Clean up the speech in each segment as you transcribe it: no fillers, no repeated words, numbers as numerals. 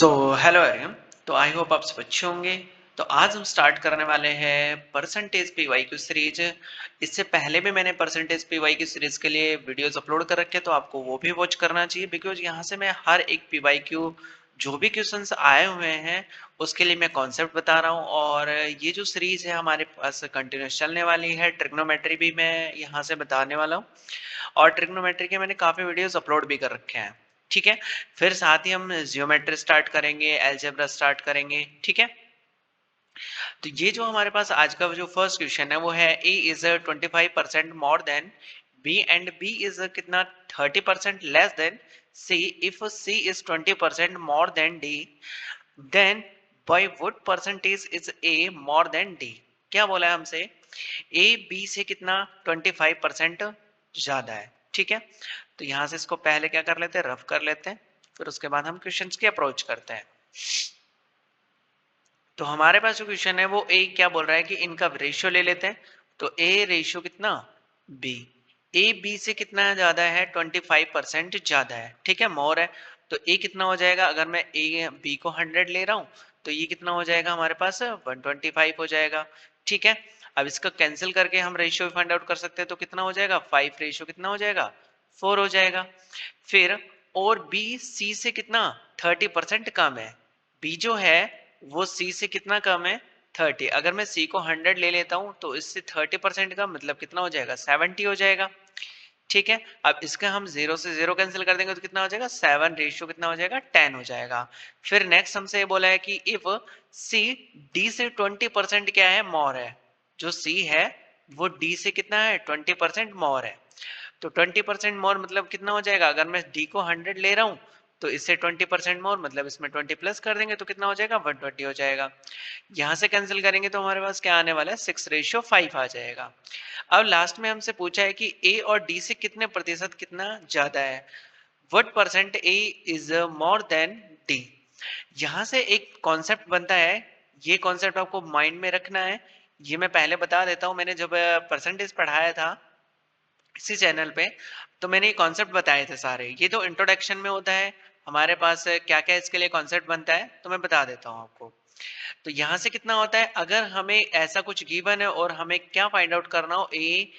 So hello everyone. तो I hope आप सब अच्छे होंगे। तो आज हम स्टार्ट करने वाले हैं परसेंटेज पीवाई क्यू सीरीज। इससे पहले भी मैंने परसेंटेज पीवाई क्यू सीरीज के लिए वीडियोस अपलोड कर रखे, तो आपको वो भी वॉच करना चाहिए, बिकॉज यहाँ से मैं हर एक पीवाई क्यू जो भी क्वेश्चंस आए हुए हैं उसके लिए मैं कॉन्सेप्ट बता रहा हूँ। और ये जो सीरीज है हमारे पास कंटिन्यूस चलने वाली है। ट्रिग्नोमेट्री भी मैं यहाँ से बताने वाला हूँ, और ट्रिग्नोमेट्री के मैंने काफ़ी वीडियोस अपलोड भी कर रखे हैं। ठीक है, फिर साथ ही हम जियोमेट्री स्टार्ट करेंगे, अलजेब्रा स्टार्ट करेंगे। ठीक है, तो ये जो हमारे पास आज का जो फर्स्ट क्वेश्चन है वो है A is 25% more than B and B is कितना 30% less than C. If C is 20% more than D, then by what percentage is A more than D. क्या बोला है हमसे, ए बी से कितना 25% ज्यादा है। ठीक है, तो यहां से इसको पहले क्या कर लेते हैं, रफ कर लेते हैं, फिर उसके बाद हम क्वेश्चंस की अप्रोच करते हैं। तो हमारे पास जो क्वेश्चन है वो ए क्या बोल रहा है कि इनका रेशियो ले लेते हैं। तो ए रेशियो कितना, बी। ए बी से कितना ज्यादा है, 25% ज्यादा है। ठीक है, मोर है। तो ए कितना हो जाएगा, अगर मैं ए बी को 100 ले रहा हूं तो ये कितना हो जाएगा हमारे पास 125 हो जाएगा। ठीक है, अब इसका कैंसिल करके हम रेशियो फाइंड आउट कर सकते हैं, तो कितना हो जाएगा 5 रेशियो कितना हो जाएगा 4 हो जाएगा। फिर और बी सी से कितना 30% कम है। बी जो है वो सी से कितना कम है 30। अगर मैं सी को 100 ले लेता हूं तो इससे 30% का मतलब कितना हो जाएगा 70 हो जाएगा। ठीक है, अब इसका हम जीरो से जीरो कैंसिल कर देंगे तो कितना हो जाएगा 7 रेशियो कितना हो जाएगा 10 हो जाएगा। फिर नेक्स्ट हमसे ये बोला है कि इफ सी डी से 20% क्या है मोर है। जो सी है वो डी से कितना है 20% मोर है। तो 20% मोर मतलब कितना हो जाएगा, अगर मैं डी को 100 ले रहा हूं तो इससे 20% मोर मतलब इसमें 20 प्लस कर देंगे तो कितना हो जाएगा 120 हो जाएगा। यहां से कैंसिल करेंगे तो हमारे पास क्या आने वाला है 6:5 आ जाएगा। अब लास्ट में हमसे पूछा है कि ए और डी से कितने प्रतिशत कितना ज्यादा है। What percent A is more than D. यहां से एक कॉन्सेप्ट बनता है, ये कॉन्सेप्ट आपको माइंड में रखना है। ये मैं पहले बता देता हूं, मैंने जब परसेंटेज पढ़ाया था इसी चैनल पे तो मैंने ये कॉन्सेप्ट बताए थे सारे। ये तो इंट्रोडक्शन में होता है, हमारे पास क्या क्या इसके लिए कॉन्सेप्ट बनता है तो मैं बता देता हूँ आपको। तो यहाँ से कितना होता है, अगर हमें ऐसा कुछ गिवन है और हमें क्या फाइंड आउट करना हो, ए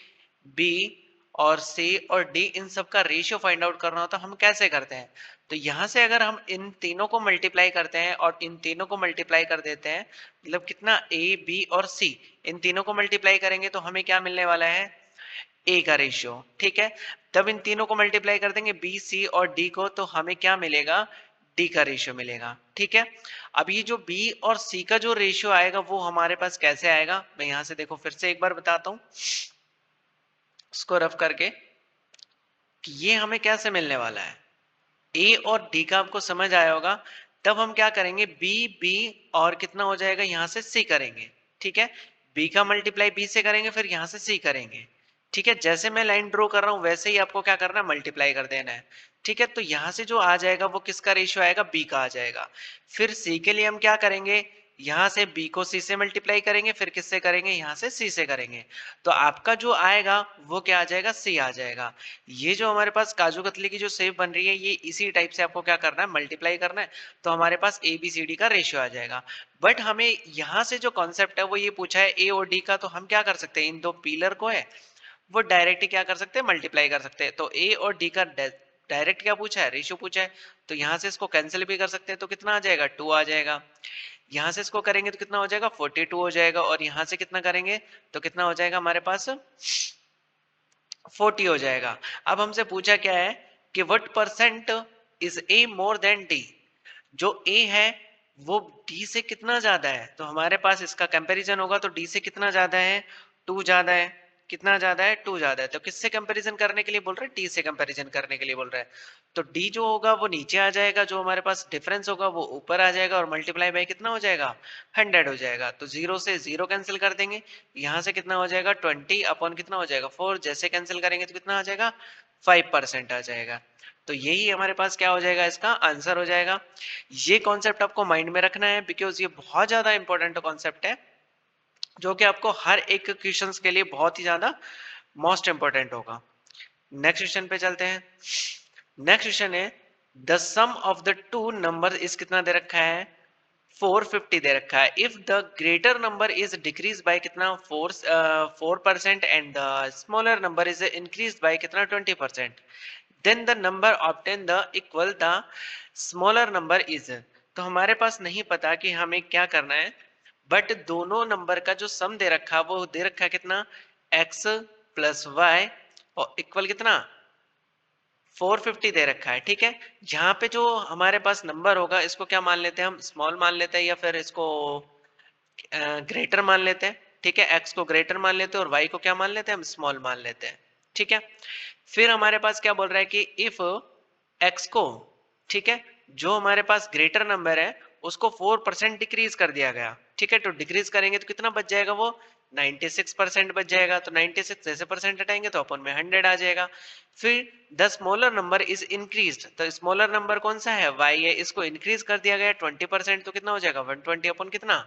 बी और सी और डी इन सब का रेशियो फाइंड आउट करना हो तो हम कैसे करते हैं। तो यहाँ से अगर हम इन तीनों को मल्टीप्लाई करते हैं और इन तीनों को मल्टीप्लाई कर देते हैं, मतलब कितना ए बी और सी, इन तीनों को मल्टीप्लाई करेंगे तो हमें क्या मिलने वाला है ए का रेशियो। ठीक है, तब इन तीनों को मल्टीप्लाई कर देंगे बी सी और डी को तो हमें क्या मिलेगा, डी का रेशियो मिलेगा। ठीक है, अब ये जो बी और सी का जो रेशियो आएगा वो हमारे पास कैसे आएगा, मैं यहां से देखो फिर से एक बार बताता हूं इसको रफ करके कि ये हमें कैसे मिलने वाला है। ए और डी का आपको समझ आया होगा। तब हम क्या करेंगे, बी बी और कितना हो जाएगा यहां से सी करेंगे। ठीक है, बी का मल्टीप्लाई बी से करेंगे, फिर यहां से सी करेंगे। ठीक है, जैसे मैं लाइन ड्रॉ कर रहा हूं वैसे ही आपको क्या करना है, मल्टीप्लाई कर देना है। ठीक है, तो यहां से जो आ जाएगा वो किसका रेशियो आएगा, बी का आ जाएगा। फिर सी के लिए हम क्या करेंगे, यहां से बी को सी से मल्टीप्लाई करेंगे, फिर किससे करेंगे, यहां से सी से करेंगे। तो आपका जो आएगा वो क्या आ जाएगा, सी आ जाएगा। ये जो हमारे पास काजू कतली की जो शेप बन रही है ये इसी टाइप से आपको क्या करना है, मल्टीप्लाई करना है। तो हमारे पास ए बी सी डी का रेशियो आ जाएगा। बट हमें यहाँ से जो कॉन्सेप्ट है वो ये पूछा है ए और डी का, तो हम क्या कर सकते हैं, इन दो पिलर को है वो डायरेक्ट ही क्या कर सकते हैं, मल्टीप्लाई कर सकते हैं। तो ए और डी का डायरेक्ट क्या पूछा है, रेशियो पूछा है। तो यहाँ से इसको कैंसिल भी कर सकते हैं, तो कितना आ जाएगा 2 आ जाएगा। यहाँ से इसको करेंगे तो कितना हो जाएगा 42 हो जाएगा, और यहाँ से कितना करेंगे तो कितना हो जाएगा हमारे पास 40 हो जाएगा। अब हमसे पूछा क्या है कि what percent is A more than D. जो ए है वो डी से कितना ज्यादा है, तो हमारे पास इसका कंपैरिजन होगा तो डी से कितना ज्यादा है 2 ज्यादा है। कितना ज्यादा है 2 ज्यादा है, तो किससे कंपैरिजन करने के लिए बोल रहे हैं, डी से कंपैरिजन करने के लिए बोल रहे हैं। तो डी जो होगा वो नीचे आ जाएगा, जो हमारे पास डिफरेंस होगा वो ऊपर आ जाएगा, और मल्टीप्लाई बाय कितना हो जाएगा 100 हो जाएगा। तो जीरो से जीरो कैंसिल कर देंगे, यहाँ से कितना हो जाएगा 20 अपॉन कितना हो जाएगा 4, जैसे कैंसिल करेंगे तो कितना आ जाएगा 5% आ जाएगा। तो यही हमारे पास क्या हो जाएगा, इसका आंसर हो जाएगा। ये कॉन्सेप्ट आपको माइंड में रखना है, बिकॉज ये बहुत ज्यादा इंपॉर्टेंट कॉन्सेप्ट है जो कि आपको हर एक क्वेश्चंस के लिए बहुत ही ज्यादा मोस्ट इंपॉर्टेंट होगा। नेक्स्ट क्वेश्चन पे चलते हैं। नेक्स्ट क्वेश्चन है the sum of the two number is कितना दे रखा है 450 दे रखा है। If the greater number is decrease by कितना 4% and the smaller number is increase by कितना 20%, then the number obtain the equal the smaller number is. तो हमारे पास नहीं पता कि हमें क्या करना है, बट दोनों नंबर का जो सम दे रखा वो दे रखा है कितना x प्लस वाई और इक्वल कितना 450 दे रखा है। ठीक है, यहाँ पे जो हमारे पास नंबर होगा इसको क्या मान लेते हैं हम, स्मॉल मान लेते हैं या फिर इसको ग्रेटर मान लेते हैं। ठीक है, x को ग्रेटर मान लेते हैं और y को क्या मान लेते हैं हम, स्मॉल मान लेते हैं। ठीक है, फिर हमारे पास क्या बोल रहा है कि इफ x को, ठीक है, जो हमारे पास ग्रेटर नंबर है उसको 4% डिक्रीज कर दिया गया। ठीक है, तो डिक्रीज करेंगे तो कितना बच जाएगा, वो 96% बच जाएगा। तो 96 जैसे परसेंट हटाएंगे तो अपन में 100 आ जाएगा। फिर the smaller number is increased, तो स्मॉलर नंबर कौन सा है, y है, इसको इंक्रीज कर दिया गया 20%, तो कितना हो जाएगा 120 अपन कितना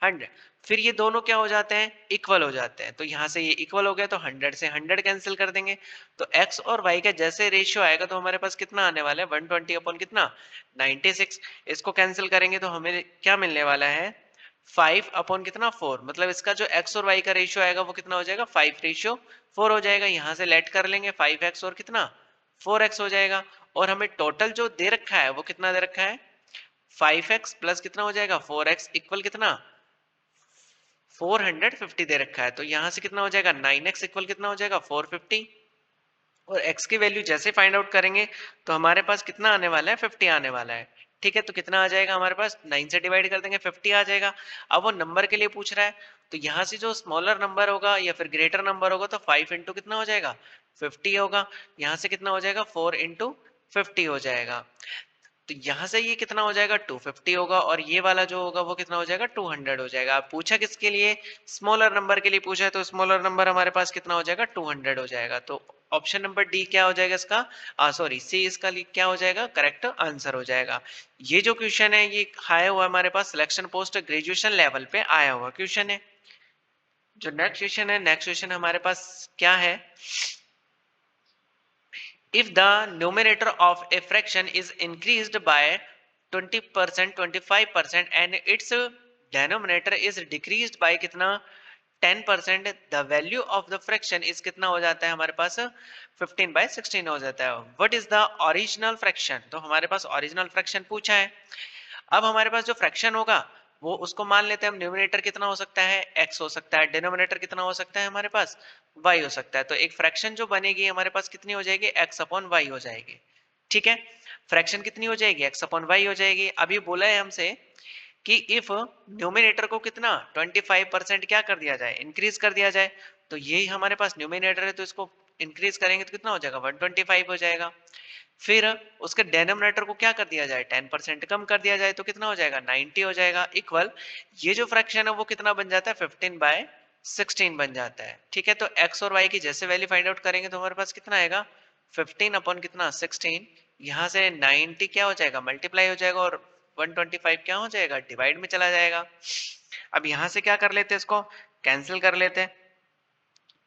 100। फिर ये दोनों क्या हो जाते हैं, इक्वल हो जाते हैं। तो यहाँ से ये इक्वल हो गया तो 100 से 100 कैंसिल कर देंगे। तो x और y का जैसे रेशियो आएगा तो हमारे पास कितना आने वाला है 120 अपन कितना 96। इसको कैंसिल करेंगे तो हमें क्या मिलने वाला है 5 अपॉन कितना 4, मतलब इसका जो x और y का रेशियो आएगा वो कितना हो जाएगा 5:4 हो जाएगा। यहाँ से लेट कर लेंगे 5x और कितना 4x हो जाएगा। और हमें टोटल जो दे रखा है वो कितना दे रखा है 5x प्लस कितना हो जाएगा 4x इक्वल कितना 450 दे रखा है। तो यहाँ से कितना हो जाएगा 9x इक्वल कितना हो जाएगा 450। और x की वैल्यू जैसे फाइंड आउट करेंगे तो हमारे पास कितना आने वाला है 50 आने वाला है। ठीक है, तो कितना आ जाएगा हमारे पास 9 से डिवाइड कर देंगे 50 आ जाएगा। अब वो नंबर के लिए पूछ रहा है तो यहाँ से जो स्मॉलर नंबर होगा या फिर ग्रेटर नंबर होगा तो 5 इंटू कितना हो जाएगा 50 होगा। यहाँ से कितना हो जाएगा 4 इंटू 50 हो जाएगा। तो यहाँ से ये कितना हो जाएगा 250 होगा और ये वाला जो होगा वो कितना हो जाएगा 200 हो जाएगा। अब पूछा किसके लिए, स्मॉलर नंबर के लिए पूछा है, तो स्मॉलर नंबर हमारे पास कितना हो जाएगा 200 हो जाएगा। तो ऑप्शन नंबर डी क्या हो जाएगा इसका, सॉरी सी इसका क्या हो जाएगा करेक्ट आंसर हो जाएगा। ये जो क्वेश्चन है ये आया हुआ हमारे पास सिलेक्शन पोस्ट ग्रेजुएशन लेवल पे आया हुआ क्वेश्चन है। जो नेक्स्ट क्वेश्चन है, नेक्स्ट क्वेश्चन हमारे पास क्या है, if the numerator of a fraction is increased by 20%, 25% and its denominator is decreased by कितना 10%, the value of the fraction is कितना हो जाता है हमारे पास 15/16 हो जाता है। what is the original fraction, तो हमारे पास original fraction पूछा है। अब हमारे पास जो फ्रैक्शन होगा वो उसको मान लेते हैं हम, न्यूमरेटर कितना हो सकता है x हो सकता है, डिनोमिनेटर कितना हो सकता है हमारे पास y हो सकता है। तो एक फ्रैक्शन जो बनेगी हमारे पास कितनी हो जाएगी x अपॉन y हो जाएगी। ठीक है, फ्रैक्शन कितनी हो जाएगी x अपॉन y हो जाएगी। अभी बोला है हमसे कि इफ न्यूमिनेटर को कितना 25% क्या कर दिया जाए, इंक्रीज कर दिया जाए। तो यही हमारे पास न्यूमिनेटर है तो इसको इंक्रीज करेंगे तो कितना हो जाएगा 125 हो जाएगा। फिर उसके डेनोमिनेटर को क्या कर दिया जाए 10% कम कर दिया जाए तो कितना हो जाएगा 90 हो जाएगा। इक्वल ये जो फ्रैक्शन है वो कितना बन जाता है 15/16 बन जाता है। ठीक है, तो x और y की जैसे वैल्यू फाइंड आउट करेंगे तो हमारे पास कितना आएगा 15 अपॉन कितना 16, यहाँ से 90 क्या हो जाएगा मल्टीप्लाई हो जाएगा और 125 क्या हो जाएगा डिवाइड में चला जाएगा। अब यहाँ से क्या कर लेते हैं, इसको कैंसिल कर लेते हैं।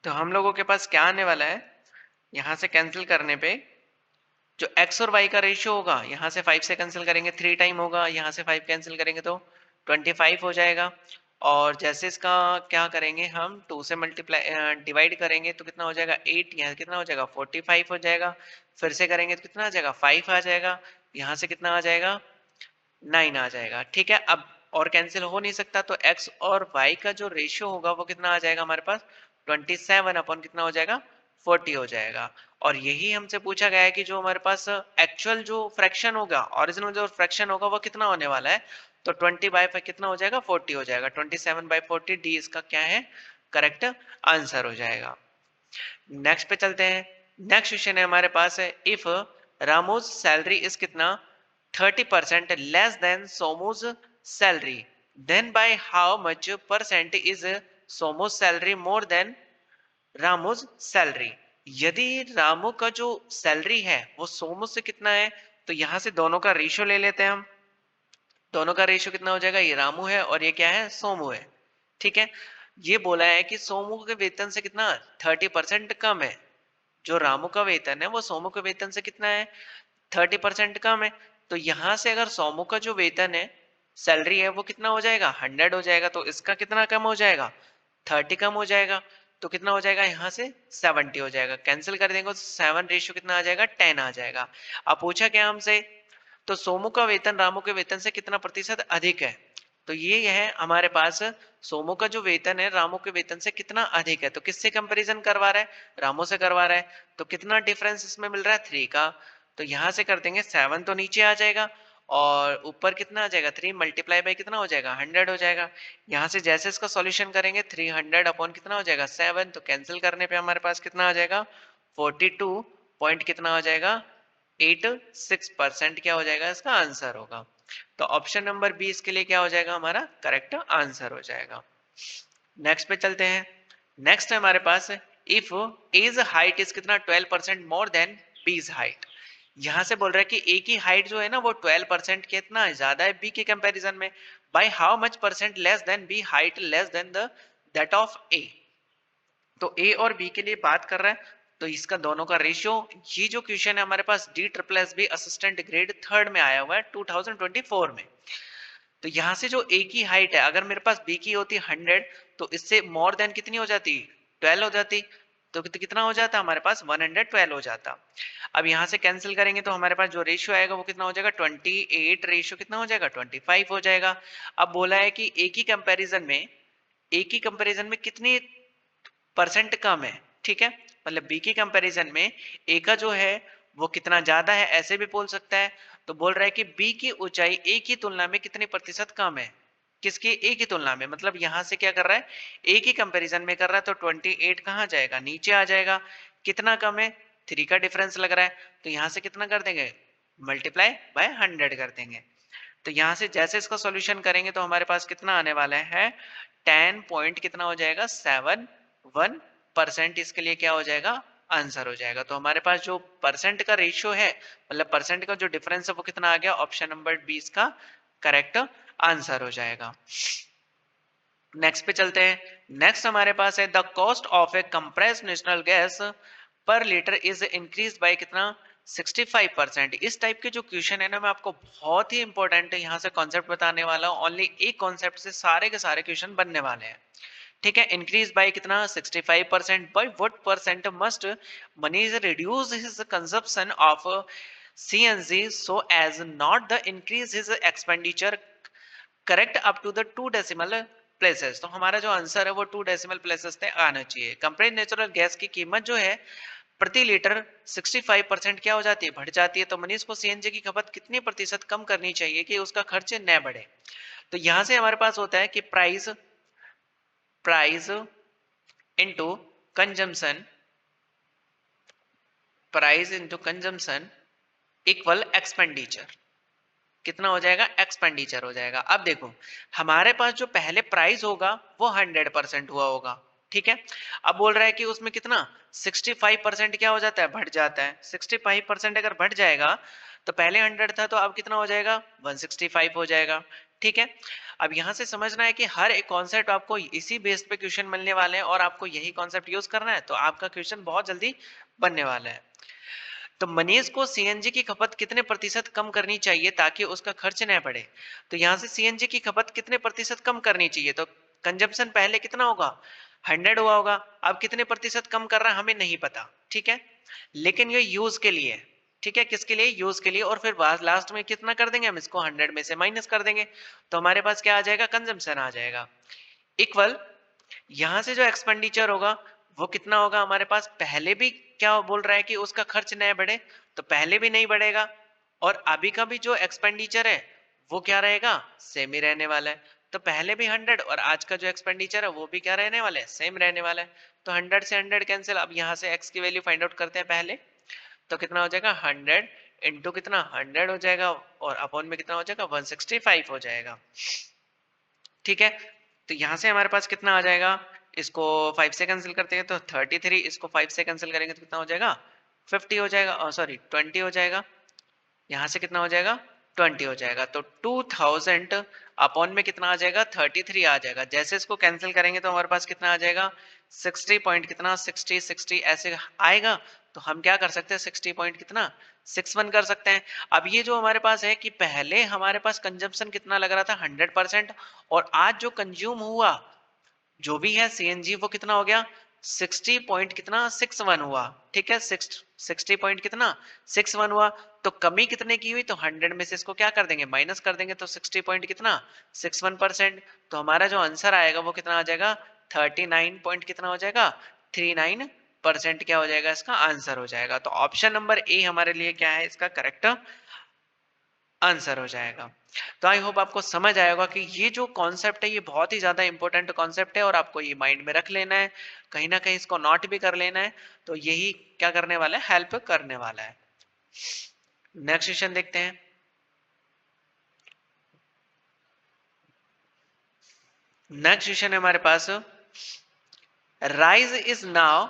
तो हम लोगों के पास क्या आने वाला है, यहाँ से कैंसिल करने पे जो x और y का रेशियो होगा यहाँ से 5 से कैंसिल करेंगे 3 टाइम होगा, यहाँ से 5 कैंसिल करेंगे तो 25 हो जाएगा। और जैसे इसका क्या करेंगे हम 2 से मल्टीप्लाई डिवाइड करेंगे तो कितना हो जाएगा 8, यहाँ कितना हो जाएगा 45 हो जाएगा। फिर से करेंगे तो कितना आ जाएगा 5 आ जाएगा, यहाँ से कितना आ जाएगा 9 आ जाएगा। ठीक है, अब और कैंसिल हो नहीं सकता तो x और y का जो रेशियो होगा वो कितना आ जाएगा हमारे पास 27 अपॉन कितना हो जाएगा 40 हो जाएगा। और यही हमसे पूछा गया है कि जो हमारे पास एक्चुअल जो फ्रैक्शन होगा, ओरिजिनल जो फ्रैक्शन होगा वो कितना होने वाला है, तो 20/5 कितना हो जाएगा 40 हो जाएगा। 27/40 डी इसका क्या है करेक्ट आंसर हो जाएगा। नेक्स्ट पे चलते हैं। नेक्स्ट क्वेश्चन है हमारे पास है, इफ रामोज सैलरी इज कितना 30% लेस देन सोमोज salary, then by how much percent is सोमोज सैलरी मोर देन रामोज सैलरी। यदि रामू का जो सैलरी है वो सोमू से कितना है, तो यहां से दोनों का रेशियो ले लेते हैं हम। दोनों का रेशियो कितना हो जाएगा, ये रामू है और ये क्या है सोमू है। ठीक है, ये बोला है कि सोमू के वेतन से कितना 30% कम है। जो रामू का वेतन है वो सोमू के वेतन से कितना है 30% कम है। तो यहाँ से अगर सोमू का जो वेतन है, सैलरी है, वो कितना हो जाएगा, 100 हो जाएगा। तो इसका कितना कम हो जाएगा, 30 कम हो जाएगा। तो कितना हो जाएगा, यहाँ से 70 हो जाएगा। कैंसिल कर देंगे तो 7 रेशियो कितना आ जाएगा, 10 आ जाएगा। अब पूछा क्या हमसे, तो सोमू का वेतन रामू के वेतन से कितना प्रतिशत अधिक है। तो ये है हमारे पास, सोमू का जो वेतन है रामू के वेतन से कितना अधिक है। तो किससे कंपैरिजन करवा रहा है, रामू से करवा रहा है। तो कितना डिफरेंस इसमें मिल रहा है, 3 का। तो यहाँ से कर देंगे 7 तो नीचे आ जाएगा, और ऊपर कितना आ जाएगा, 3 मल्टीप्लाई बाई कितना हो जाएगा, 100 हो जाएगा। यहाँ से जैसे इसका सॉल्यूशन करेंगे 300 अपॉन कितना हो जाएगा, 7। तो कैंसिल करने पे हमारे पास कितना आ जाएगा, 42 पॉइंट कितना हो जाएगा, 86% क्या हो जाएगा, इसका आंसर होगा। तो ऑप्शन नंबर 20 के लिए क्या हो जाएगा, हमारा करेक्ट आंसर हो जाएगा। नेक्स्ट पे चलते हैं। नेक्स्ट है हमारे पास, इफ एज हाइट इज कितना 12% मोर देन बीज हाइट। यहां से बोल रहा है कि ए की हाइट जो है ना वो 12% कितना ज्यादा है बी के कंपैरिजन में, by how much percent less than B height less than the that of A. तो ए और बी के लिए बात कर रहा है, तो इसका दोनों का रेशियो, ये जो क्वेश्चन है हमारे पास D triple S B assistant grade 3rd में आया हुआ है 2024 में। तो यहाँ से जो ए की हाइट है, अगर मेरे पास बी की होती 100, तो इससे मोर देन कितनी हो जाती, 12 हो जाती। तो कितना हो जाता हमारे पास, 112 हो जाता। अब यहाँ से कैंसिल करेंगे तो हमारे पास जो रेशियो आएगा वो कितना हो जाएगा, 28 रेशियो कितना हो जाएगा, 25 हो जाएगा। अब बोला है कि ए की कंपैरिजन में, ए की कंपैरिजन में कितनी परसेंट कम है, ठीक है। मतलब बी की कंपैरिजन में ए का जो है वो कितना ज्यादा है, ऐसे भी बोल सकता है। तो बोल रहा है कि बी की ऊंचाई ए की तुलना में कितनी प्रतिशत कम है, किसकी, ए की तुलना में। मतलब यहां से क्या कर रहा है, ए की कंपैरिजन में कर रहा है, तो 28 कहाँ जाएगा, नीचे आ जाएगा। कितना कम है, 3 का डिफरेंस लग रहा है। तो यहाँ से कितना कर देंगे, मल्टीप्लाई बाय 100 कर देंगे। तो यहाँ से जैसे इसका सॉल्यूशन करेंगे तो हमारे पास कितना आने वाला है, 10 पॉइंट कितना हो जाएगा, 71%। इसके लिए क्या हो जाएगा, आंसर हो जाएगा। तो हमारे पास जो परसेंट का रेशियो है, मतलब परसेंट का जो डिफरेंस है वो कितना आ गया, ऑप्शन नंबर 20 का करेक्ट आंसर हो जाएगा। नेक्स्ट पे चलते हैं। नेक्स्ट हमारे पास है, the cost of A compressed natural gas पर लीटर इज इंक्रीज बाय कितना, 65%। इस टाइप के जो क्वेश्चन है ना, मैं आपको बहुत ही इंपॉर्टेंट यहाँ से कॉन्सेप्ट बताने वाला हूँ। ओनली एक कॉन्सेप्ट से सारे के सारे क्वेश्चन बनने वाले हैं, ठीक है। इंक्रीज बाय कितना, 65%। By what percent must Manish reduce his consumption of CNG so as not the increase his expenditure correct up to the 2 decimal places. तो हमारा जो आंसर है वो 2 डेसिमल प्लेसेस पे आना चाहिए। कंप्रेस्ड नेचुरल गैस की कीमत जो है प्रति लीटर 65% क्या हो जाती है, बढ़ जाती है। तो मनीष को सीएनजी की खपत कितनी प्रतिशत कम करनी चाहिए कि उसका खर्च न बढ़े। तो यहां से हमारे पास होता है कि price, price into consumption, price into consumption equal expenditure. कितना हो जाएगा, एक्सपेंडिचर हो जाएगा। अब देखो हमारे पास जो पहले प्राइस होगा वो 100% हुआ होगा, ठीक है। अब बोल रहा है कि उसमें कितना 65% क्या हो जाता है, बढ़ जाता है। 65% अगर बढ़ जाएगा तो पहले 100 था, तो अब कितना हो जाएगा, 165 हो जाएगा, ठीक है। अब यहां से समझना है कि हर एक कॉन्सेप्ट आपको इसी बेस पे क्वेश्चन मिलने वाले हैं, और आपको यही कॉन्सेप्ट यूज करना है, तो आपका क्वेश्चन बहुत जल्दी बनने वाला है। तो मनीष को सीएनजी की खपत कितने प्रतिशत कम करनी चाहिए ताकि उसका खर्च न बढ़े। तो यहाँ से सीएनजी की खपत कितने प्रतिशत कम करनी चाहिए, तो कंजप्शन पहले कितना होगा, 100 हुआ होगा। अब कितने प्रतिशत कम कर रहा है हमें नहीं पता, ठीक है। लेकिन ये यूज के लिए, ठीक है, किसके लिए, यूज के लिए। और फिर लास्ट में कितना कर देंगे हम, इसको 100 में से माइनस कर देंगे, तो हमारे पास क्या आ जाएगा, कंजम्पशन आ जाएगा। इक्वल यहां से जो एक्सपेंडिचर होगा वो कितना होगा हमारे पास, पहले भी क्या बोल रहा है कि उसका खर्च नहीं बढ़े, तो पहले भी नहीं बढ़ेगा। और अभी का भी जो एक्सपेंडिचर है वो क्या रहेगा, सेम ही रहने वाला है। तो पहले भी 100 और आज का जो एक्सपेंडिचर है वो भी क्या रहने वाला है, सेम रहने वाला है। तो 100 से 100 कैंसिल। अब यहाँ से x की वैल्यू फाइंड आउट करते हैं पहले। तो कितना हो जाएगा, 100 इंटू कितना, 100 हो जाएगा, और अपॉन में कितना हो जाएगा, 165 हो जाएगा, ठीक है। तो यहां से हमारे पास कितना आ जाएगा, इसको 5 से कैंसिल करते हैं तो 33, इसको 5 से कैंसिल करेंगे तो कितना हो जाएगा, 50 हो जाएगा, सॉरी 20 हो जाएगा। यहां से कितना हो जाएगा, 20 हो जाएगा। तो 2000 अपॉन में कितना आ जाएगा, 33 आ जाएगा। जैसे इसको कैंसिल करेंगे तो हमारे पास कितना आ जाएगा, 60 पॉइंट कितना, 60 60 ऐसे आएगा। तो हम क्या कर सकते हैं 60 पॉइंट कितना 61 कर सकते हैं। अब ये जो हमारे पास है कि पहले हमारे पास कंजम्पशन कितना लग रहा था 100% और आज जो कंज्यूम हुआ जो भी है सीएनजी वो कितना हो गया 60 पॉइंट कितना 61 हुआ। ठीक है 60 पॉइंट कितना 61 हुआ। तो कमी कितने की हुई तो 100 में से इसको क्या कर देंगे माइनस कर देंगे तो 60 पॉइंट कितना 61%। तो हमारा जो आंसर आएगा वो कितना आ जाएगा 39 पॉइंट कितना हो जाएगा 39% क्या हो जाएगा इसका आंसर हो जाएगा। तो ऑप्शन नंबर ए हमारे लिए क्या है इसका करेक्ट आंसर हो जाएगा। तो आई होप आपको समझ आएगा कि ये जो कॉन्सेप्ट है ये बहुत ही ज्यादा इंपॉर्टेंट कॉन्सेप्ट है और आपको ये माइंड में रख लेना है कहीं ना कहीं इसको नोट भी कर लेना है। तो यही क्या करने वाला है हेल्प करने वाला है। नेक्स्ट क्वेश्चन देखते हैं। नेक्स्ट क्वेश्चन है हमारे पास rice is now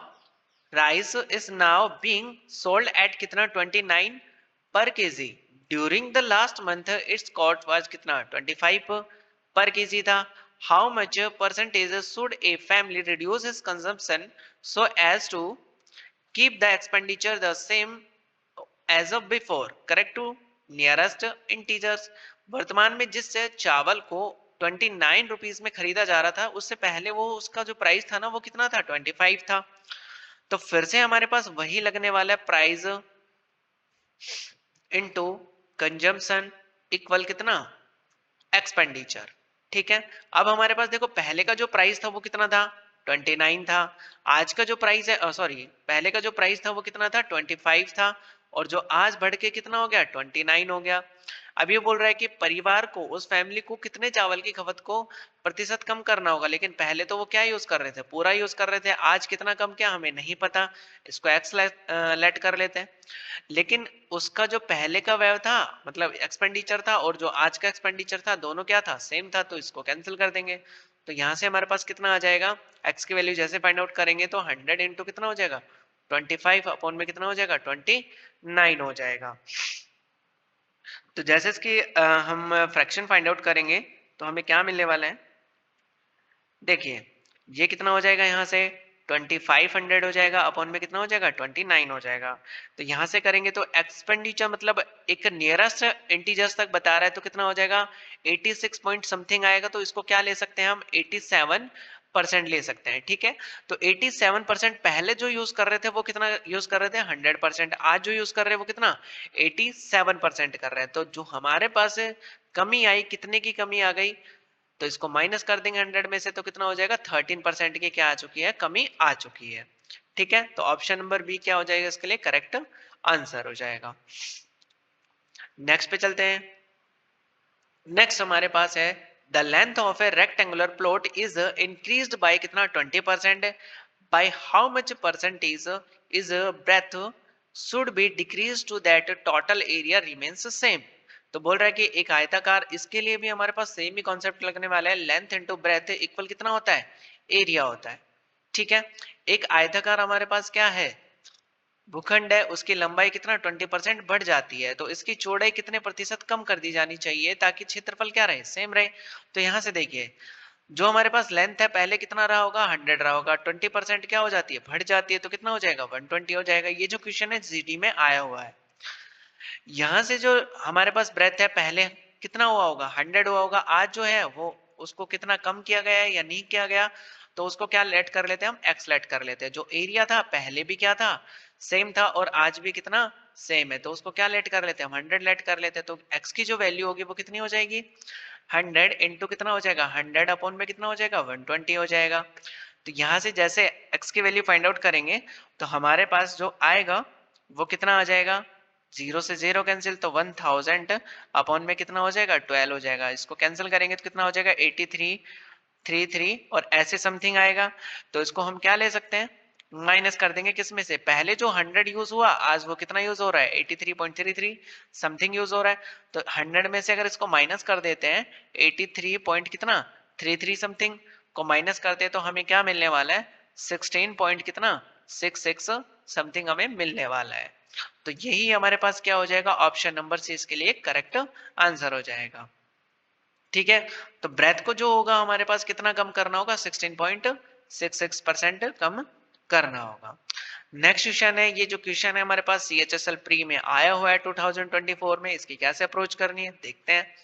rice is now being sold at कितना 29 per kg during the last month its cost was कितना 25 पर केजी था। How much percentage should a family reduce his consumption so as to keep the expenditure the same as of before correct to nearest integers. वर्तमान में जिस चावल को 29 rupees में खरीदा जा रहा था उससे पहले वो उसका जो प्राइस था ना वो कितना था 25 था। तो फिर से हमारे पास वही लगने वाला है प्राइस इनटू कंजम्पशन इक्वल कितना एक्सपेंडिचर। ठीक है अब हमारे पास देखो पहले का जो प्राइस था वो कितना था 29 था। आज का जो प्राइस है सॉरी पहले का जो प्राइस था वो कितना था 25 था और जो आज बढ़ के कितना हो गया 29 हो गया। अब ये बोल रहा है कि परिवार को उस फैमिली को कितने चावल की खपत को प्रतिशत कम करना होगा लेकिन पहले तो वो क्या यूज कर रहे थे पूरा यूज कर रहे थे आज कितना कम क्या हमें नहीं पता। इसको एक्स लेट कर लेते हैं। लेकिन उसका जो पहले का व्यय था मतलब एक्सपेंडिचर था और जो आज का एक्सपेंडिचर था दोनों क्या था सेम था तो इसको कैंसिल कर देंगे। तो यहाँ से हमारे पास कितना आ जाएगा एक्स की वैल्यू जैसे फाइंड आउट करेंगे तो 100 इंटू कितना हो जाएगा 25 अपॉन में कितना हो जाएगा 29 हो जाएगा। तो जैसे इसकी हम फ्रैक्शन फाइंड आउट करेंगे तो हमें क्या मिलने वाला है देखिए ये कितना हो जाएगा यहाँ से 2500 हो जाएगा अपॉन में कितना हो जाएगा 29 हो जाएगा। तो यहाँ से करेंगे तो एक्सपेंडिचर मतलब एक नियरेस्ट इंटीजर्स तक बता रहा है तो कितना हो जाएगा 86 पॉइंट समथिंग आएगा। तो इसको क्या ले सकते हैं हम 87% ले सकते हैं। ठीक है तो 87% पहले जो यूज कर रहे थे वो कितना यूज कर रहे थे 100%। आज जो यूज कर रहे हैं वो कितना 87% कर रहे हैं। तो जो हमारे पास कमी आई कितने की कमी आ गई तो इसको माइनस कर देंगे 100 में से तो कितना हो जाएगा 13% की क्या आ चुकी है कमी आ चुकी है। ठीक है तो ऑप्शन नंबर बी क्या हो जाएगा इसके लिए करेक्ट आंसर हो जाएगा। नेक्स्ट पे चलते हैं। नेक्स्ट हमारे पास है the length of a rectangular plot is increased by कितना 20% by how much percentage is breadth should be decrease to that total area remains same. तो बोल रहा है कि एक आयताकार इसके लिए भी हमारे पास सेम ही कॉन्सेप्ट लगने वाला है लेंथ इनटू ब्रेथ इक्वल कितना होता है एरिया होता है। ठीक है एक आयताकार हमारे पास क्या है भूखंड है उसकी लंबाई कितना 20% बढ़ जाती है तो इसकी चौड़ाई कितने प्रतिशत कम कर दी जानी चाहिए ताकि क्षेत्रफल क्या रहे सेम रहे। तो यहाँ से देखिए जो हमारे पास लेंथ है पहले कितना रहा होगा 100 रहा होगा 20% क्या हो जाती है बढ़ जाती है तो कितना हो जाएगा 120 हो जाएगा। ये जो क्वेश्चन है जीडी में आया हुआ है। यहाँ से जो हमारे पास ब्रेथ है पहले कितना हुआ होगा 100 हुआ होगा आज जो है वो उसको कितना कम किया गया है या नहीं किया गया तो उसको क्या लेट कर लेते हैं हम एक्स लेट कर लेते हैं। जो एरिया था पहले भी क्या था सेम था और आज भी कितना सेम है तो उसको क्या लेट कर लेते हैं हम 100 लेट कर लेते हैं। तो एक्स की जो वैल्यू होगी वो कितनी हो जाएगी 100 इंटू कितना हो जाएगा 100 अपॉन में कितना हो जाएगा 120 हो जाएगा। तो यहाँ से जैसे एक्स की वैल्यू फाइंड आउट करेंगे तो हमारे पास जो आएगा वो कितना आ जाएगा जीरो से जीरो कैंसिल तो 1000 अपॉन में कितना हो जाएगा 12 हो जाएगा। इसको कैंसिल करेंगे तो कितना हो जाएगा 8333 और ऐसे समथिंग आएगा। तो इसको हम क्या ले सकते हैं माइनस कर देंगे किस में से पहले जो 100 यूज हुआ आज वो कितना यूज हो रहा है 83.33 समथिंग यूज हो रहा है। तो 100 में से अगर इसको माइनस कर देते हैं 83 पॉइंट कितना 33 समथिंग को माइनस करते हैं तो हमें क्या मिलने वाला है 16 पॉइंट कितना 66 समथिंग हमें मिलने वाला है। तो यही हमारे पास क्या हो जाएगा ऑप्शन नंबर सी इसके लिए करेक्ट आंसर हो जाएगा। ठीक है तो ब्रेथ को जो होगा हमारे पास कितना कम करना होगा 16.66% कम करना होगा। नेक्स्ट क्वेश्चन है, ये जो क्वेश्चन है हमारे पास CHSL प्री में आया हुआ है 2024 में, इसकी कैसे अप्रोच करनी है देखते हैं।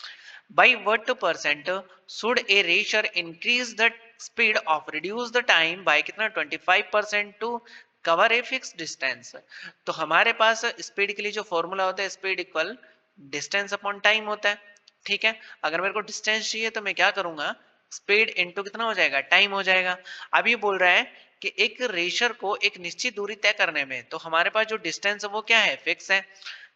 By what percent should a racer increase the speed of reduce the time by कितना 25% to cover a fix distance. तो हमारे पास स्पीड के लिए जो फॉर्मूला होता है, speed equal distance upon time होता है। ठीक है, अगर मेरे को डिस्टेंस चाहिए तो मैं क्या करूंगा, स्पीड इनटू कितना हो जाएगा, टाइम हो जाएगा। अब ये बोल रहा है कि एक रेशर को एक निश्चित दूरी तय करने में, तो हमारे पास जो डिस्टेंस है वो क्या है, फिक्स है।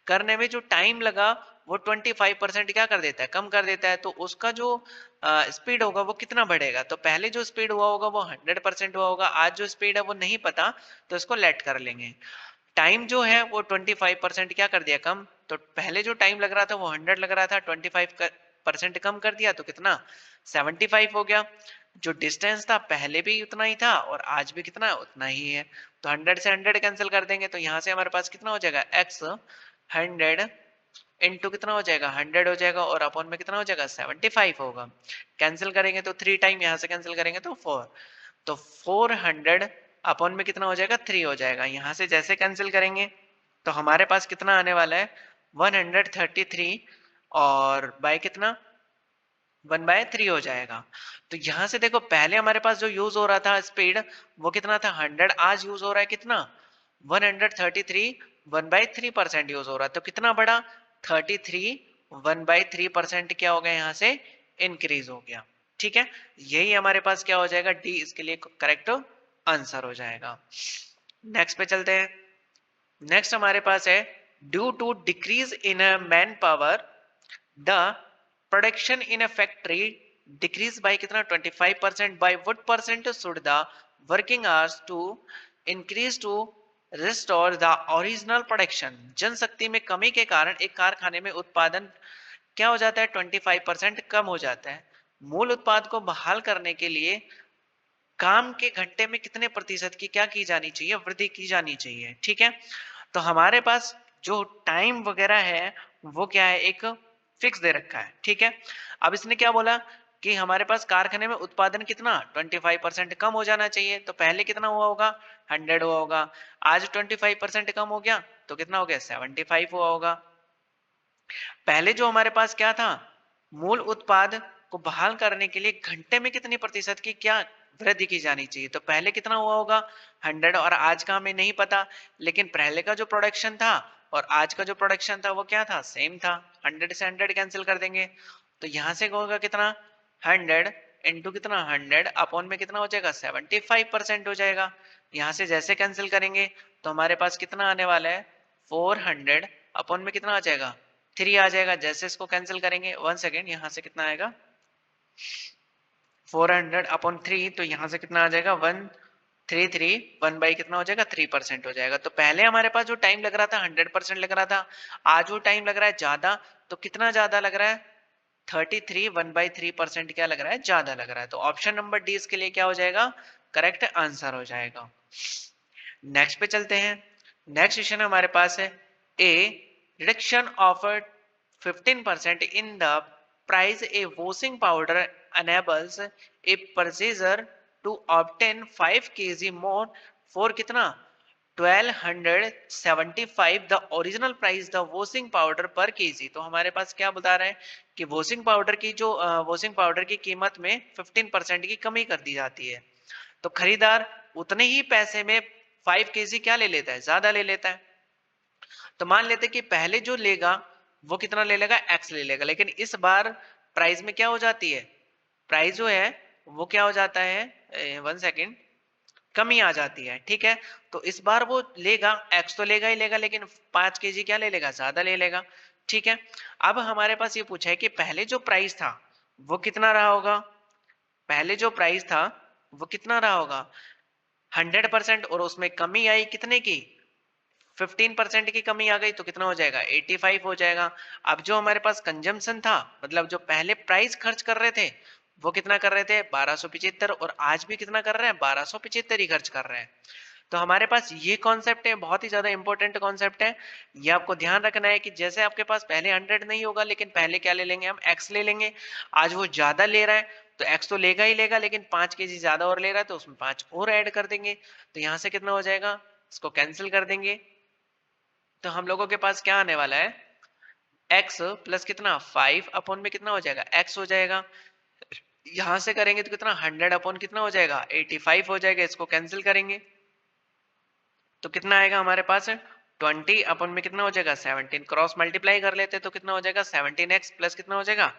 करने में जो टाइम लगा वो 25% क्या कर देता है, कम कर देता है। तो उसका जो स्पीड होगा वो कितना बढ़ेगा, तो पहले जो स्पीड हुआ होगा वो 100% हुआ होगा, आज जो स्पीड है वो नहीं पता, तो इसको लेट कर लेंगे। टाइम जो है वो 25% क्या कर दिया, कम। तो पहले जो टाइम लग रहा था वो 100 लग रहा था, 25% कम कर दिया तो कितना 75 हो गया। जो डिस्टेंस था पहले भी उतना ही था और आज भी कितना उतना ही है। तो 100 से 100 कैंसिल कर देंगे, तो यहाँ से हमारे पास कितना हो जाएगा, x 100 इंटू कितना हो जाएगा, 100 हो जाएगा, और अपॉन में कितना हो जाएगा, 75 होगा। कैंसिल करेंगे तो 3 टाइम, यहाँ से कैंसिल करेंगे तो 4, तो 400 अपॉन में कितना हो जाएगा, 3 हो जाएगा। यहाँ से जैसे कैंसिल करेंगे तो हमारे पास कितना आने वाला है, 133, और बाय कितना 1/3 हो जाएगा। तो यहाँ से देखो, पहले हमारे पास जो यूज हो रहा था स्पीड वो कितना था, 100, आज यूज हो रहा है कितना 133, 1/3% यूज हो रहा है। तो कितना बढ़ा, 33, 1/3% क्या हो गया, यहाँ से इंक्रीज हो गया। ठीक है, यही हमारे पास क्या हो जाएगा, डी इसके लिए करेक्ट आंसर हो जाएगा। नेक्स्ट पे चलते हैं। नेक्स्ट हमारे पास है, due to decrease in man power the production in a factory decrease by कितना 25%, by what percent should the working hours to increase to restore the original production. जनशक्ति में कमी के कारण एक कारखाने में उत्पादन क्या हो जाता है, 25% कम हो जाता है। मूल उत्पाद को बहाल करने के लिए काम के घंटे में कितने प्रतिशत की क्या की जानी चाहिए, वृद्धि की जानी चाहिए। ठीक है, तो हमारे पास जो टाइम वगैरह है वो क्या है, एक फिक्स दे रखा है। ठीक है, अब इसने क्या बोला कि हमारे पास कारखाने में उत्पादन कितना 25% कम हो जाना चाहिए। तो पहले कितना हुआ होगा, 100 हुआ होगा, आज 25% कम हो गया तो कितना हो गया, 75 हुआ होगा। पहले जो हमारे पास क्या था, मूल उत्पाद को बहाल करने के लिए घंटे में कितनी प्रतिशत की क्या वृद्धि की जानी चाहिए। तो पहले कितना हुआ होगा 100, और आज का हमें नहीं पता, लेकिन पहले का जो प्रोडक्शन था और आज का जो प्रोडक्शन था वो क्या था, सेम था। 100 से 100 कैंसिल कर देंगे, तो यहां से होगा कितना 100 इंटू कितना 100 अपॉन में कितना हो जाएगा 75% हो जाएगा। यहाँ से जैसे कैंसिल करेंगे तो हमारे पास कितना आने वाला है, 400 अपॉन में कितना आ जाएगा, 3 आ जाएगा। जैसे इसको कैंसिल करेंगे, 1 सेकेंड, यहाँ से कितना आएगा 400 अपॉन 3, तो यहाँ से कितना आ जाएगा 133, 1 बाई कितना हो जाएगा 3% हो जाएगा। तो पहले हमारे पास जो टाइम लग रहा था 100% लग रहा था, आज वो टाइम लग रहा है ज्यादा। तो कितना ज्यादा लग रहा है, 33, 1/3% क्या लग रहा है, ज्यादा लग रहा है। तो ऑप्शन नंबर डी इसके लिए क्या हो जाएगा, करेक्ट आंसर हो जाएगा। नेक्स्ट पे चलते हैं। नेक्स्ट क्वेश्चन हमारे पास है, ए reduction of 15% in the price a washing powder enables a purchaser to obtain 5 kg more for कितना 1275 the original price the washing powder per kg। तो हमारे पास क्या बता रहे हैं कि वॉशिंग पाउडर की जो वॉशिंग पाउडर की कीमत में 15% की कमी कर दी जाती है। तो खरीदार उतने ही पैसे में 5 केजी क्या ले लेता है, ज्यादा ले लेता है। तो मान लेते कि पहले जो लेगा वो कितना ले लेगा, एक्स ले लेगा, लेकिन इस बार प्राइस में क्या हो जाती है, प्राइस जो है वो क्या हो जाता है, 1 सेकेंड, कमी आ जाती है। ठीक है, तो इस बार वो लेगा, एक्स तो लेगा ही लेगा, लेकिन 5 केजी क्या ले लेगा, ज्यादा ले लेगा। ठीक है, अब हमारे पास ये पूछा है कि पहले जो प्राइस था वो कितना रहा होगा, पहले जो प्राइस था वो कितना रहा होगा 100%, और उसमें कमी आई कितने की, 15% की कमी आ गई, तो कितना हो जाएगा 85 हो जाएगा। अब जो हमारे पास कंजम्पशन था, मतलब जो पहले प्राइस खर्च कर रहे थे वो कितना कर रहे थे 1275, और आज भी कितना कर रहे हैं 1275 ही खर्च कर रहे हैं। तो हमारे पास ये कॉन्सेप्ट है, बहुत ही ज्यादा इंपॉर्टेंट कॉन्सेप्ट है। ये आपको ध्यान रखना है कि जैसे आपके पास पहले 100 नहीं होगा, लेकिन पहले क्या ले लेंगे हम, एक्स ले लेंगे। आज वो ज्यादा ले रहा है तो एक्स तो लेगा ही लेगा, लेकिन 5 केजी ज्यादा और ले रहा है तो उसमें 5 और ऐड कर देंगे। तो यहाँ से कितना हो जाएगा इसको कैंसिल कर देंगे तो हम लोगों के पास क्या आने वाला है, x प्लस कितना 5 अपॉन में कितना हो जाएगा x हो जाएगा। यहां से करेंगे तो कितना 100 अपॉन कितना हो जाएगा 85 हो जाएगा। इसको कैंसिल करेंगे तो कितना आएगा हमारे पास 20 अपॉन में कितना हो जाएगा 17, क्रॉस मल्टीप्लाई कर लेते तो कितना हो जाएगा 17x प्लस कितना हो जाएगा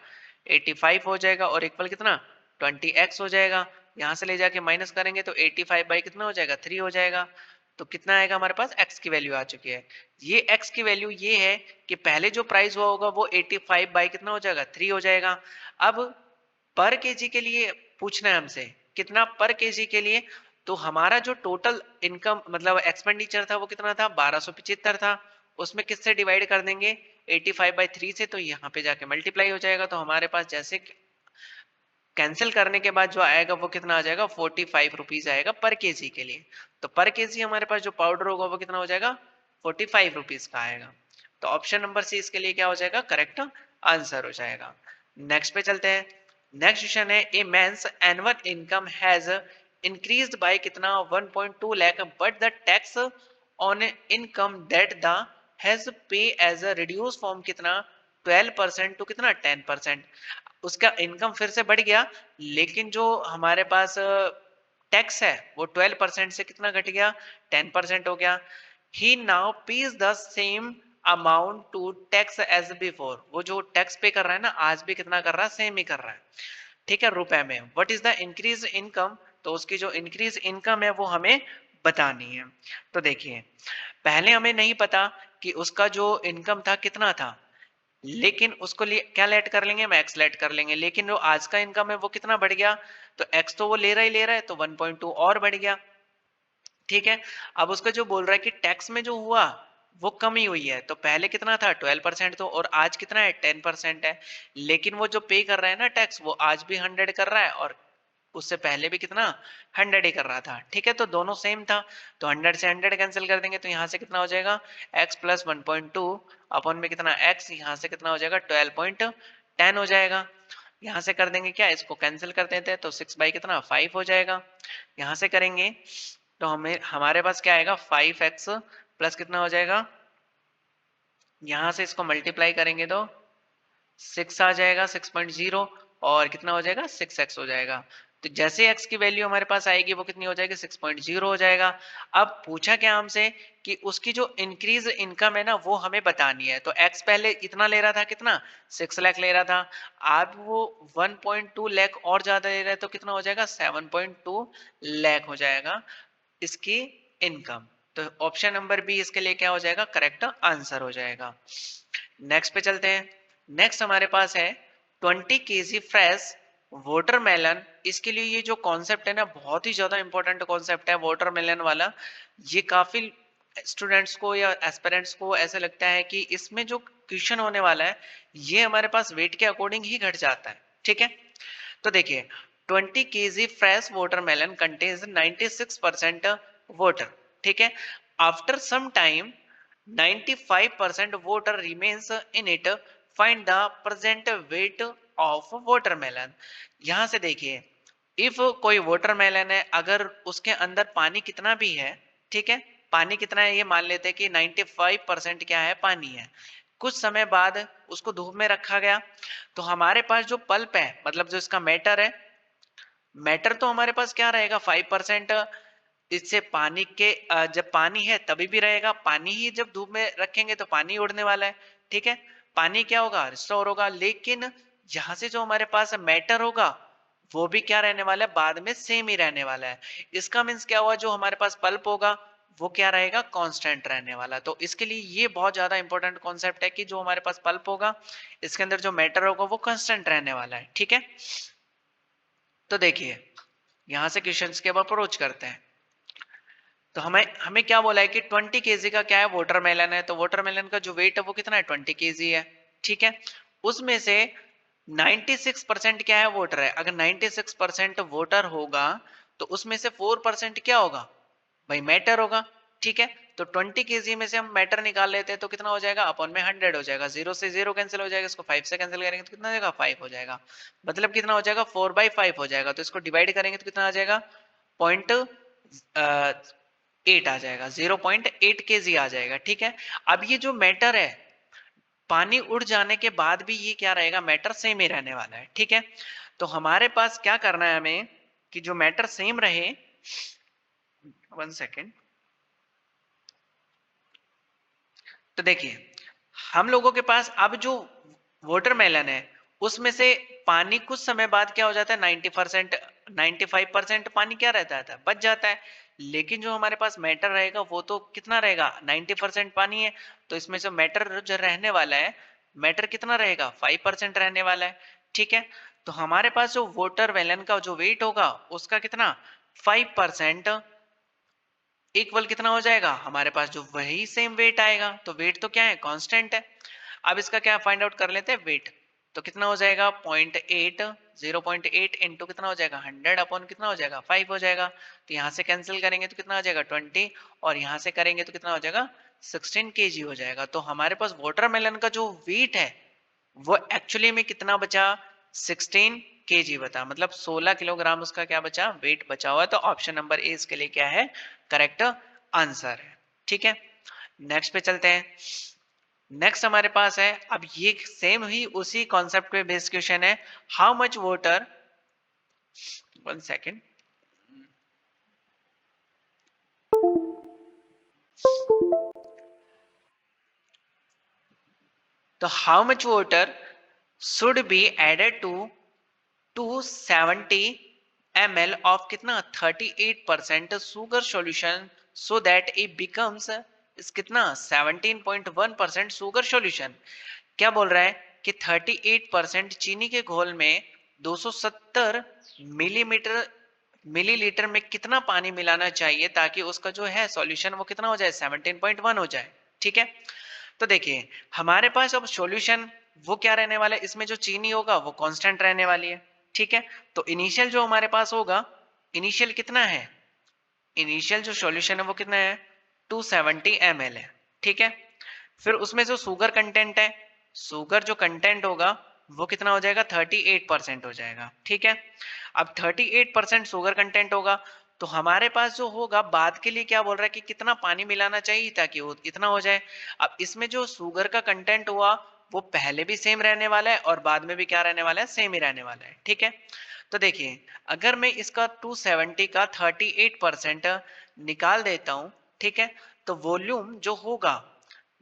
85 हो जाएगा और इक्वल कितना 20x हो जाएगा। यहां से ले जाके माइनस करेंगे तो 85 बाई कितना हो जाएगा 3 हो जाएगा। तो कितना आएगा हमारे पास x की वैल्यू आ चुकी है। ये x की वैल्यू ये है कि पहले जो प्राइस हुआ होगा वो 85 बाई कितना हो जाएगा 3 हो जाएगा। अब पर केजी के लिए पूछना है हमसे कितना पर केजी के लिए, तो हमारा जो टोटल इनकम मतलब एक्सपेंडिचर था वो कितना था 1275 था। उसमें किससे डिवाइड कर देंगे 85 बाई 3 से, तो यहाँ पे जाके मल्टीप्लाई हो जाएगा। तो हमारे पास जैसे कैंसिल करने के बाद जो आएगा वो कितना आ जाएगा 45 रुपीज आएगा पर केजी के लिए। तो पर केजी हमारे पास जो पाउडर होगा वो कितना हो जाएगा 45 रुपीज का आएगा। तो ऑप्शन नंबर सी इसके लिए क्या हो जाएगा करेक्ट आंसर हो जाएगा। नेक्स्ट पे चलते हैं। नेक्स्ट क्वेश्चन है ए men's annual income has increased by कितना 1.2 lakh but the tax on income that the has पे एज अ रिड्यूस फॉर्म कितना 12% टू कितना 10%। उसका इनकम फिर से बढ़ गया लेकिन जो हमारे पास टैक्स है वो 12% से कितना घट गया 10% हो गया। He now pays the same amount to tax as before. वो जो टैक्स पे कर रहा है ना आज भी कितना कर रहा है सेम ही कर रहा है, ठीक है रुपए में। What is the increase income, तो उसकी जो इंक्रीज इनकम है वो हमें बतानी है। तो देखिए पहले हमें नहीं पता कि उसका जो इनकम था कितना था, लेकिन उसको क्या लेट कर लेंगे हम एक्स लेट कर लेंगे। लेकिन जो आज का इनकम है वो कितना बढ़ गया, तो एक्स तो वो ले रहा है तो 1.2 और बढ़ गया, ठीक है। अब उसका जो बोल रहा है कि टैक्स में जो हुआ वो कमी हुई है, तो पहले कितना था 12% तो और आज कितना है 10% है। लेकिन वो जो पे कर रहा है ना टैक्स वो आज भी 100 कर रहा है और उससे पहले भी कितना 100 ही कर रहा था, ठीक है। तो दोनों सेम था तो 100 से 100 कैंसिल कर देंगे तो यहाँ से कितना हो जाएगा x प्लस 1.2 अपॉन में कितना x, यहाँ से कितना हो जाएगा 12.10 हो जाएगा। यहाँ से कर देंगे क्या इसको कैंसिल कर देते हैं तो 6 बाई कितना 5 हो जाएगा। यहाँ से करेंगे तो हमें हमारे पास क्या आएगा 5x प्लस कितना हो जाएगा, यहाँ से इसको मल्टीप्लाई करेंगे तो 6 आ जाएगा 6.0 और कितना हो जाएगा 6x हो जाएगा। तो जैसे x की वैल्यू हमारे पास आएगी वो कितनी हो जाएगी 6.0 हो जाएगा। अब पूछा क्या हमसे कि उसकी जो इंक्रीज इनकम है ना वो हमें बतानी है। तो x पहले इतना ले रहा था कितना 6 लाख ले रहा था, अब वो 1.2 लाख और ज्यादा ले रहा है तो कितना हो जाएगा 7.2 लाख हो जाएगा इसकी इनकम। तो ऑप्शन नंबर बी इसके लिए क्या हो जाएगा करेक्ट आंसर हो जाएगा। नेक्स्ट पे चलते हैं। नेक्स्ट हमारे पास है 20 केजी फ्रेश वाटरमेलन। इसके लिए ये जो कॉन्सेप्ट है ना बहुत ही ज्यादा इंपॉर्टेंट कॉन्सेप्ट है वाटरमेलन वाला। ये काफी स्टूडेंट्स को या एस्पिरेंट्स को ऐसा लगता है कि इसमें जो क्वेश्चन होने वाला है ये हमारे पास वेट के अकॉर्डिंग ही घट जाता है, ठीक है। तो देखिए 20 KG fresh watermelon contains 96% water, ठीक है। After some time 95% water remains in it. Find the present weight of watermelon. यहां से देखिए इफ कोई वाटरमेलन है अगर उसके अंदर पानी कितना भी है, ठीक है, पानी कितना है ये मान लेते हैं कि 95% क्या है पानी है। कुछ समय बाद उसको धूप में रखा गया तो हमारे पास जो पल्प है मतलब जो इसका मैटर है, मैटर तो हमारे पास क्या रहेगा 5%। इससे पानी के जब पानी है तभी भी रहेगा, पानी ही जब धूप में रखेंगे तो पानी उड़ने वाला है, ठीक है। पानी क्या होगा स्टोर होगा, लेकिन यहाँ से जो हमारे पास मैटर होगा वो भी क्या रहने वाला है बाद में सेम ही रहने वाला है। इसका मीन्स क्या हुआ जो हमारे पास पल्प होगा वो क्या रहेगा कांस्टेंट रहने वाला। तो इसके लिए ये बहुत ज्यादा इंपॉर्टेंट कॉन्सेप्ट है कि जो हमारे पास पल्प होगा इसके अंदर जो मैटर होगा वो कांस्टेंट रहने वाला है, ठीक है। तो देखिए यहां से क्वेश्चंस के अब अप्रोच करते हैं। तो हमें हमें क्या बोला है कि 20 केजी का क्या है वाटरमेलन है, तो वाटरमेलन का जो वेट है वो कितना है 20 केजी है, ठीक है। उसमें से 96% क्या है वाटर है। अगर 96% वाटर होगा तो उसमें से 4% क्या होगा भाई मैटर होगा, ठीक है। तो 20 केजी में से हम मैटर निकाल लेते हैं तो कितना हो जाएगा अपॉन में 100 हो जाएगा, 0 से 0 कैंसिल हो जाएगा, इसको 5 से कैंसिल करेंगे तो कितना हो जाएगा 5 हो जाएगा। मतलब कितना हो जाएगा 4/5 हो जाएगा। तो इसको डिवाइड करेंगे तो कितना आ जाएगा पॉइंट 8 आ जाएगा, 0.8 kg आ जाएगा। ठीक है, अब ये जो मैटर है, पानी उड़ जाने के बाद भी ये क्या रहेगा, मैटर सेम ही रहने वाला है। ठीक है, तो हमारे पास क्या करना है हमें कि जो मैटर सेम रहे, 1 सेकेंड। तो देखिए, हम लोगों के पास अब जो वाटरमेलन है उसमें से पानी कुछ समय बाद क्या हो जाता है, 90%, 95% पानी क्या रहता है, बच जाता है। लेकिन जो हमारे पास मैटर रहेगा वो तो कितना रहेगा, 90% पानी है। तो इसमें से मैटर जो रहने वाला है, मैटर कितना रहेगा, 5% रहने वाला है। ठीक है, तो हमारे पास जो वाटरमेलन का जो वेट होगा उसका कितना, 5% इक्वल कितना हो जाएगा, हमारे पास जो वही सेम वेट आएगा। तो वेट तो क्या है, कांस्टेंट है। अब इसका क्या फाइंड आउट कर लेते हैं, वेट। तो कितना हो जाएगा, 0.8, 0.8 इंटू कितना हो जाएगा, 100 अपॉन कितना हो जाएगा, 5 हो जाएगा। तो यहाँ से कैंसिल करेंगे तो कितना हो जाएगा, 20, और यहाँ से करेंगे तो कितना हो जाएगा, 16 kg हो जाएगा। तो हमारे पास वाटरमेलन का जो वेट है वो एक्चुअली में कितना बचा, 16 kg बता, मतलब 16 किलोग्राम उसका क्या बचा, वेट बचा हुआ है। तो ऑप्शन नंबर ए इसके लिए क्या है, करेक्ट आंसर है। ठीक है, नेक्स्ट पे चलते हैं। नेक्स्ट हमारे पास है, अब ये सेम ही उसी कॉन्सेप्ट पे बेस्ड क्वेश्चन है, हाउ मच वाटर, 1 सेकेंड। तो how much water should be added to 270 ml of कितना, 38% sugar solution so that it becomes इस कितना, 17.1% sugar solution। क्या बोल रहा है कि 38% चीनी के घोल में 270 मिलीमीटर मिलीलीटर में कितना पानी मिलाना चाहिए ताकि उसका जो है सॉल्यूशन वो कितना हो जाए, 17.1 हो जाए। ठीक है, तो देखिए हमारे पास अब सॉल्यूशन वो क्या रहने वाला है, इसमें जो चीनी होगा वो कांस्टेंट रहने वाली है। ठीक है, तो इनिशियल जो हमारे पास होगा, इनिशियल कितना है, इनिशियल जो सॉल्यूशन है वो कितना है, 270 ml है। ठीक है, फिर उसमें जो शुगर कंटेंट है, शुगर जो कंटेंट होगा वो कितना हो जाएगा, 38% हो जाएगा। ठीक है, अब 38% शुगर कंटेंट होगा, तो हमारे पास जो होगा बाद के लिए क्या बोल रहा है कि कितना पानी मिलाना चाहिए ताकि वो इतना हो जाए। अब इसमें जो शुगर का कंटेंट हुआ वो पहले भी सेम रहने वाला है और बाद में भी क्या रहने वाला है, सेम ही रहने वाला है। ठीक है, तो देखिए अगर मैं इसका 270 का 38% निकाल देता हूं, ठीक है, तो वॉल्यूम जो होगा,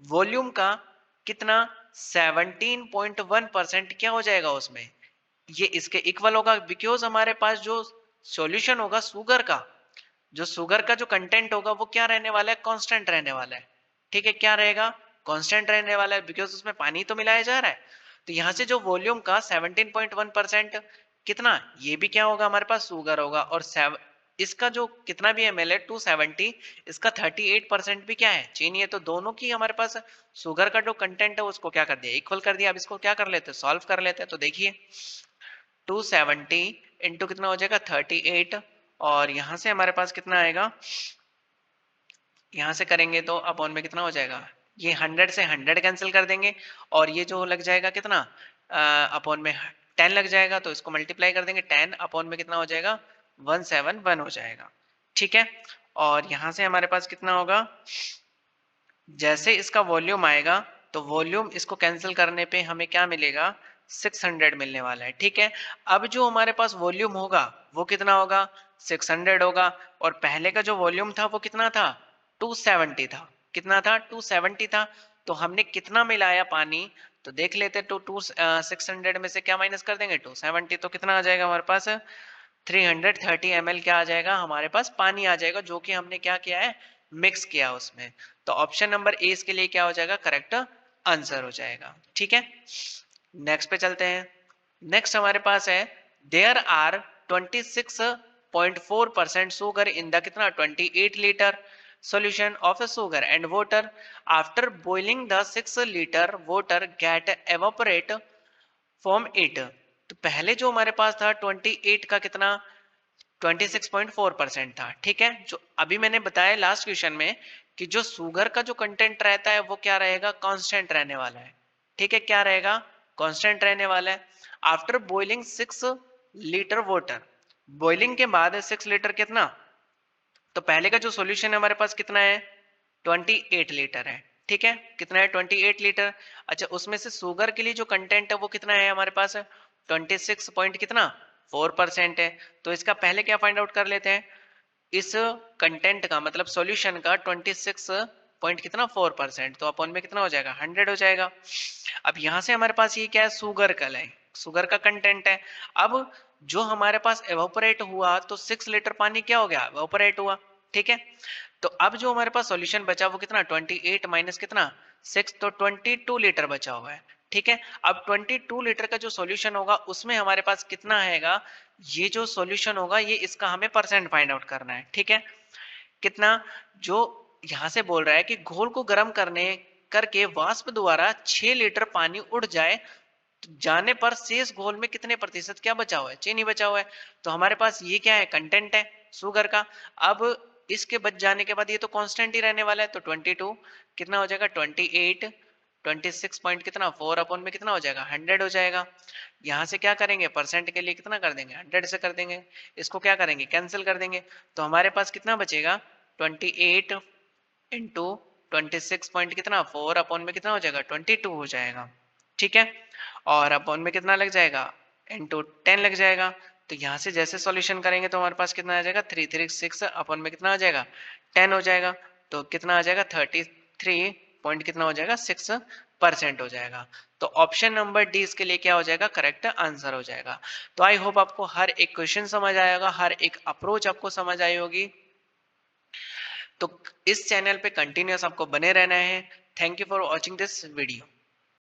वॉल्यूम का कितना, 17.1% क्या हो जाएगा उसमें, ये इसके इक्वल होगा। बिकॉज हमारे पास जो सॉल्यूशन होगा शुगर का, जो शुगर का जो कंटेंट होगा वो क्या रहने वाला है, कांस्टेंट रहने वाला है। ठीक है, क्या रहेगा, कांस्टेंट रहने वाला है, बिकॉज उसमें पानी तो मिलाया जा रहा है। तो यहाँ से जो वॉल्यूम का 17.1% कितना, ये भी क्या होगा, हमारे पास शुगर होगा, और इसका जो कितना भी ml है 270, इसका 38% भी क्या है, चीनी है। तो दोनों की हमारे पास शुगर का जो कंटेंट है उसको क्या कर दिया, इक्वल कर दिया। अब इसको क्या कर लेते हैं, सॉल्व कर लेते हैं। तो देखिए 270 इंटू कितना हो जाएगा, 38, और यहां से हमारे पास कितना आएगा, यहां से करेंगे तो अपॉन में कितना हो जाएगा, ये 100 से 100 कैंसिल कर देंगे, और ये जो लग जाएगा कितना, अपॉन में 10 लग जाएगा, तो इसको मल्टीप्लाई कर देंगे, 10 अपॉन में कितना हो जाएगा, 171 हो जाएगा। ठीक है, और यहां से हमारे पास कितना होगा, जैसे इसका वॉल्यूम आएगा तो वॉल्यूम इसको कैंसिल करने पे हमें क्या मिलेगा, 600 मिलने वाला है। ठीक है, अब जो हमारे पास वॉल्यूम होगा वो कितना होगा, 600 होगा, और पहले का जो वॉल्यूम था वो कितना था, 270 था। कितना था, 270 था। तो हमने कितना मिलाया पानी, तो देख लेते, तो 600 में से क्या माइनस कर देंगे, 270, तो कितना आ जाएगा हमारे पास, 330 ml क्या आ जाएगा, हमारे पास पानी आ जाएगा, जो कि हमने क्या किया है, मिक्स किया उसमें। तो ऑप्शन नंबर ए इसके लिए क्या हो जाएगा, करेक्ट आंसर हो जाएगा। ठीक है, नेक्स्ट पे चलते हैं। नेक्स्ट हमारे पास है, there are 26.4% sugar in the कितना, 28 litre solution of a sugar and water. After boiling the 6 liter water get evaporate from it। तो पहले जो हमारे पास था 28 का कितना, 26.4% था। ठीक है, जो अभी मैंने बताया लास्ट क्वेश्चन में कि जो शुगर का जो कंटेंट रहता है वो क्या रहेगा, कांस्टेंट रहने वाला है। ठीक है, क्या रहेगा, कांस्टेंट रहने वाला है। After boiling 6 litre water, boiling के बाद 6 लीटर कितना, तो पहले का जो सॉल्यूशन है हमारे पास कितना है, 28 लीटर है, ठीक है, कितना है 28 लीटर। अच्छा उसमें से शुगर के लिए जो कंटेंट है वो कितना है हमारे पास, 26 पॉइंट कितना 4% है। तो इसका पहले क्या फाइंड आउट कर लेते हैं, इस कंटेंट का मतलब सॉल्यूशन का 26 पॉइंट कितना 4%, तो अपॉन में कितना हो जाएगा 100 हो जाएगा। अब यहाँ से हमारे पास ये क्या है, शुगर कल है, शुगर का कंटेंट है। अब जो हमारे पास एवापोरेट हुआ तो 6 लीटर पानी क्या हो गया, एवापोरेट हुआ, ठीक है। तो अब जो हमारे पास सॉल्यूशन बचा वो कितना 28 माइनस कितना 6, तो 22 लीटर बचा हुआ है, ठीक है। अब 22 लीटर का जो सॉल्यूशन होगा उसमें हमारे पास कितना आएगा, ये जो सॉल्यूशन होगा ये इसका हमें परसेंट फाइंड आउट करना है, ठीक है। कितना, जो यहाँ से बोल रहा है कि घोल को गर्म करने करके वाष्प द्वारा 6 लीटर पानी उड़ जाए, तो जाने पर शेष घोल में कितने प्रतिशत क्या बचा हुआ है, चीनी बचा हुआ है। तो हमारे पास ये क्या है, कंटेंट है शुगर का। अब इसके बच जाने के बाद ये तो कांस्टेंट ही रहने वाला है, तो 22 कितना हो जाएगा 28, 26 पॉइंट कितना 4 अपॉन में कितना हो जाएगा 100 हो जाएगा। यहाँ से क्या करेंगे, परसेंट के लिए कितना कर देंगे 100 से कर देंगे, इसको क्या करेंगे कैंसिल कर देंगे। तो हमारे पास कितना बचेगा 28 इंटू 26 पॉइंट कितना 4 अपॉन में कितना हो जाएगा 22 हो जाएगा, ठीक है। और अपॉन में कितना लग जाएगा, इंटू 10 लग जाएगा। तो यहाँ से जैसे सॉल्यूशन करेंगे तो हमारे पास कितना आ जाएगा 336 अपॉन में कितना आ जाएगा 10 हो जाएगा, तो कितना आ जाएगा 33 पॉइंट कितना हो जाएगा 6% हो जाएगा। तो ऑप्शन नंबर डी इसके लिए क्या हो जाएगा, करेक्ट आंसर हो जाएगा। तो आई होप आपको हर एक क्वेश्चन समझ आएगा, हर एक अप्रोच आपको समझ आई होगी। तो इस चैनल पे कंटिन्यूअस आपको बने रहना है। Thank you for watching this video.